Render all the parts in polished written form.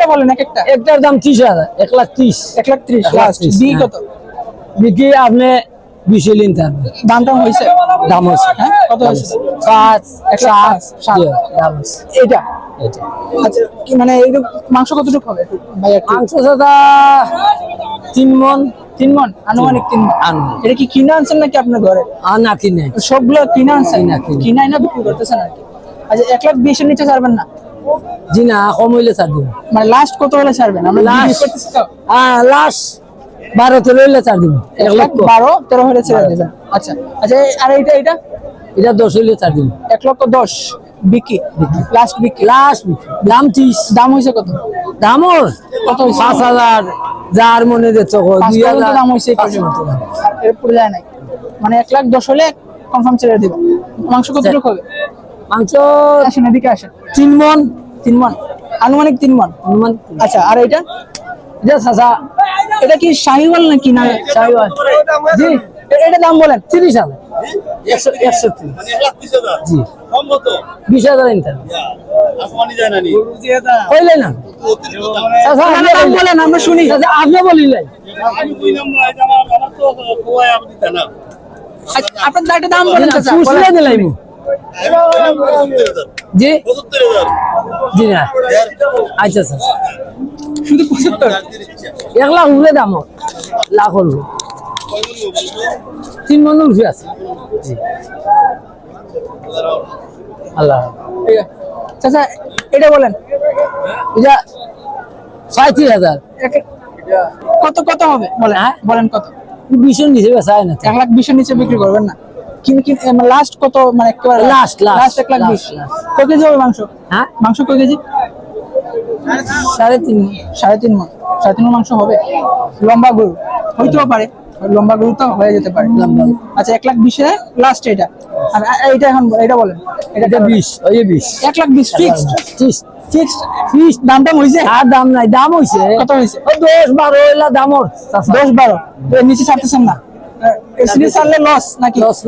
একটা বলেন এক একটা। একটার দাম 30,000, 1,30,000। 1,30,000 লাস্ট। বি কত? বিক্রি আপনি 20 লিন থাকবে। দামটা হয়েছে? দাম হয়েছে, হ্যাঁ কত হয়েছে? 5, 7, 7 দাম হয়েছে। এটা এটা আচ্ছা কি মানে এইরকম মাংস কতটুকু হবে একটু ভাই একটু? মাংস দাদা 3 মণ। 3 মণ আনুমানিক 3 মণ। আনুমানিক। এটা কি কিনে আনছেন নাকি আপনার ঘরে? না কিনে। সবগুলো কিনে আনছেন? কিনা। কিনাই না বিক্রি করতেছেন আর কি। আচ্ছা 1,20,000 এর নিচে ছাড়বেন না? জি না, কম হইলে ছাড় দিব। মানে লাস্ট কত হলে ছাড়বেন? আমরা বিক্রি লাস্ট করতেছি তো। লাস্ট 12-13 হইলে ছাড় দিব। 1,12,13 হলে ছেড়ে দিবেন। আচ্ছা আচ্ছা আর এটা এটা 10 হইলে ছাড় দিব। 1,10,000 বিক্রি লাস্ট বিক্রি। দাম 30। দাম হয়েছে কত? দাম ওর কত হয়েছে? 5,000, যার মনে দিচ্ছ 2,000 দাম 2,000 হয়েছে এই পর্যন্ত। আর এরপরে যায় নাই মানে 1,10,000 হলে কনফার্ম ছেড়ে দিবেন। মাংস কতটুকু হবে? মাংস আসেন এদিকে আসেন। 3 মণ। 3 মণ আনুমানিক 3 মণ। আচ্ছা আর এটা এটা সাসা এটা কি শাহিওয়াল নাকি না? শাহিওয়াল। জি এটা দাম বলেন। 30,000, 130। জি 20,000 ইনকাম হইলে না। সাসা আপনারা দাম বলেন আমরা শুনি। সাসা আপনি বলিলেন। আচ্ছা, আপনার একটা দাম বলেন চাচা। ফুসলে দিলাইমু। জি জি না। আচ্ছা স্যার, শুধু 75? 1 লাখ উঠে দাম ওর। লাখ হলো 3 মণ উঠে আছে। জি আল্লাহ। ঠিক আছে। চাচা এটা বলেন। এটা 35,000। কত কত হবে বলেন? হ্যাঁ? বলেন কত? 20 এর নিচে বেচা হয় না। 1,20,000 এর নিচে বিক্রি করবেন না? কিন্তু লাস্ট কত মানে একেবারে Last, 1,20,000? last। কয় কেজি হবে মাংস? হ্যাঁ মাংস কয় কেজি? 3.5 মণ। 3.5 মণ। 3.5 মণ মাংস হবে? লম্বা গরু হইতেও পারে, লম্বা গরু তো হয়ে যেতে পারে। লম্বা। আচ্ছা 1,20,000 লাস্ট এটা। আর এইটা এখন এটা বলেন। এটা 20, ওই 20। 1,20,000 ফিক্সড। ফিক্সড দামটা হইছে? আর দাম নাই, দাম হইছে কত হইছে? ওই 10-12 হইলা দাম ওর। 10-12 এর নিচে ছাড়তেছেন না? এর নিচে ছাড়লে লস নাকি? লস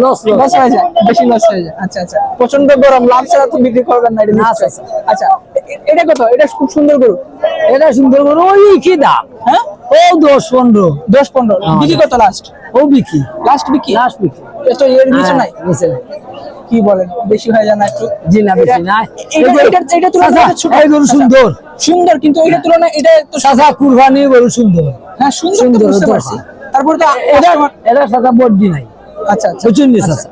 হয়ে যায়, বেশি লস হয়ে যায়। আচ্ছা আচ্ছা প্রচন্ড গরম, লাভ ছাড়া তো বিক্রি করবেন না এটা না, নিশ্চয়ই। আচ্ছা। আচ্ছা এটা কত? এটা খুব সুন্দর গরু। এটা সুন্দর করে ওই কি দাম? হ্যাঁ ও 10-15। 10-15 বিক্রি কত লাস্ট? ও বিক্রি লাস্ট বিক্রি এত এর নিচে নাই? নিচে নাই। কি বলেন, বেশি হয়ে যায় না একটু? জি না, বেশি নাই। এটা তুলনায় ছোট। এই গরু সুন্দর সুন্দর কিন্তু এটা তুলনায় এটা তো সাসা কুরবানি গরু সুন্দর। হ্যাঁ সুন্দর তো বুঝতে পারছি। তারপরে তো এটা সাসা বড্ডি নাই। আচ্ছা আচ্ছা প্রচুর নি সাসা।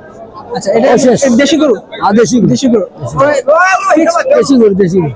আচ্ছা এটা শেষ। দেশি গরু? দেশি দেশি গরু। দেশি গরু।